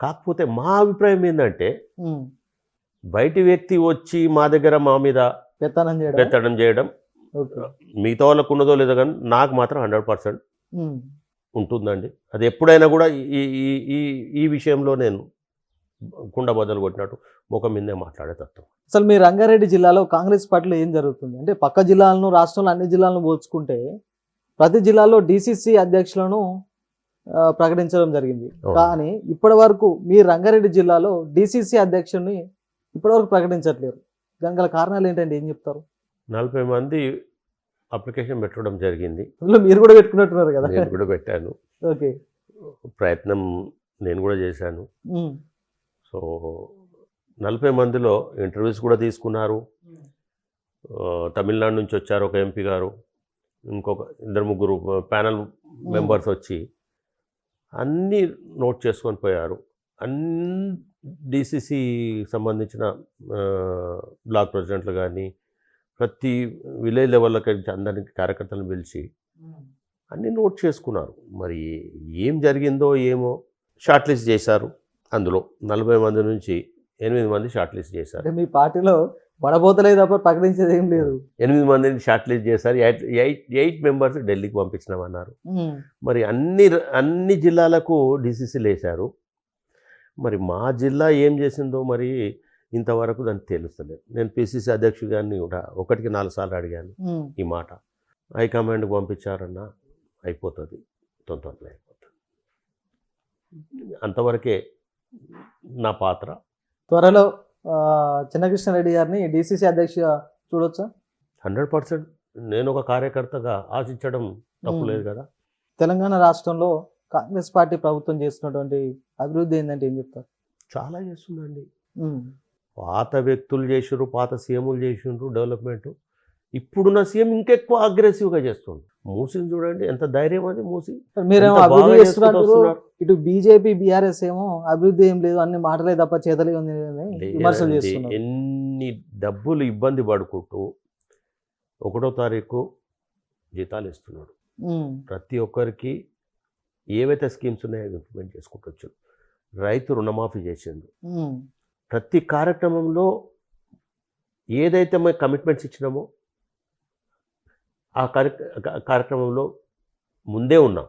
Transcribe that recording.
కాకపోతే మా అభిప్రాయం ఏంటంటే ఉమ్. బయటి వ్యక్తి వచ్చి మా దగ్గర మా మీద పెత్తనం చేయడం. పెత్తడం చేయడం ఓకే. మిగతా వాళ్ళకు ఉన్నదో లేదో కానీ నాకు మాత్రం 100% ఉమ్. ఉంటుందండి. అది ఎప్పుడైనా కూడా ఈ ఈ ఈ ఈ విషయంలో నేను కుండ బద్దలు కొట్టినట్టు ముఖం మీదే మాట్లాడే తత్వం. అసలు మీ రంగారెడ్డి జిల్లాలో కాంగ్రెస్ పార్టీలో ఏం జరుగుతుంది అంటే పక్క జిల్లాలను రాష్ట్రంలో అన్ని జిల్లాలను పోల్చుకుంటే ప్రతి జిల్లాలో డిసిసి అధ్యక్షులను ప్రకటించడం జరిగింది. అవును. కానీ ఇప్పటి వరకు మీ రంగారెడ్డి జిల్లాలో డిసిసి అధ్యక్షుడిని ఇప్పటివరకు ప్రకటించట్లేరు. దానికి గల కారణాలు ఏంటంటే ఏం చెప్తారు? 40 మంది అప్లికేషన్ పెట్టడం జరిగింది. అందులో మీరు కూడా పెట్టుకున్నట్టున్నారు కదా? నేను కూడా పెట్టాను. ఓకే. ప్రయత్నం నేను కూడా చేశాను. ఉమ్. సో 40 మందిలో ఇంటర్వ్యూస్ కూడా తీసుకున్నారు. తమిళనాడు నుంచి వచ్చారు ఒక ఎంపీ గారు, ఇంకొక 2-3 ప్యానల్ మెంబర్స్ వచ్చి అన్నీ నోట్ చేసుకొని పోయారు. అన్ని డిసిసి సంబంధించిన బ్లాక్ ప్రెసిడెంట్లు కానీ ప్రతి విలేజ్ లెవెల్లోకి అందరికి కార్యకర్తలను పిలిచి అన్నీ నోట్ చేసుకున్నారు. మరి ఏం జరిగిందో ఏమో షార్ట్ లిస్ట్ చేశారు. అందులో 40 మంది నుంచి 8 మంది షార్ట్ లిస్ట్ చేశారు. అంటే మీ పార్టీలో పడబోతలేదు తప్ప ప్రకటించేది ఏం లేదు. 8 మందిని షార్ట్ లిస్ట్ చేశారు. 8 మెంబర్స్ ఢిల్లీకి పంపించినామన్నారు. మరి అన్ని జిల్లాలకు డిసిసిలు వేశారు. మరి మా జిల్లా ఏం చేసిందో మరి ఇంతవరకు దానికి తెలుస్తలేదు. నేను పిసిసి అధ్యక్షుడు గారిని కూడా 1కి 4 సార్లు అడిగాను ఈ మాట. హైకమాండ్కి పంపించారన్నా అయిపోతుంది, తొందరలో అయిపోతుంది. అంతవరకే నా పాత్ర. త్వరలో చిన్నకృష్ణారెడ్డి గారిని డిసిసి అధ్యక్షుడిగా చూడొచ్చా? 100% నేను ఒక కార్యకర్తగా ఆశించడం తప్పులేదు కదా. తెలంగాణ రాష్ట్రంలో కాంగ్రెస్ పార్టీ ప్రభుత్వం చేస్తున్నటువంటి అభివృద్ధి ఏంటంటే ఏం చెప్తారు? చాలా చేస్తుందండి. పాత వ్యక్తులు చేసిండ్రు, పాత సీఎంలు చేసిండ్రు డెవలప్మెంట్. ఇప్పుడున్న సీఎం ఇంకెక్కువ అగ్రెసివ్గా చేస్తుండ్రు. మూసిని చూడండి ఎంత ధైర్యం అది. మూసి మీరేమో అభివృద్ధి చేస్తున్నారు, ఇటు బీజేపీ బీఆర్ఎస్ ఏమో అభివృద్ధి ఏం లేదు, అన్ని మాటలే తప్ప చేతలే ఉంది విమర్శలు చేస్తున్నారు. ఎన్ని డబ్బులు ఇబ్బంది పడుకుంటూ 1వ తారీఖు జీతాలు ఇస్తున్నాడు. ప్రతి ఒక్కరికి ఏవైతే స్కీమ్స్ ఉన్నాయో ఇంప్లిమెంట్ చేసుకుంటూ వచ్చాడు. రైతు రుణమాఫీ చేసిండు. ప్రతి కార్యక్రమంలో ఏదైతే మేము కమిట్మెంట్స్ ఇచ్చినామో ఆ కార్యక్రమంలో ముందే ఉన్నాం.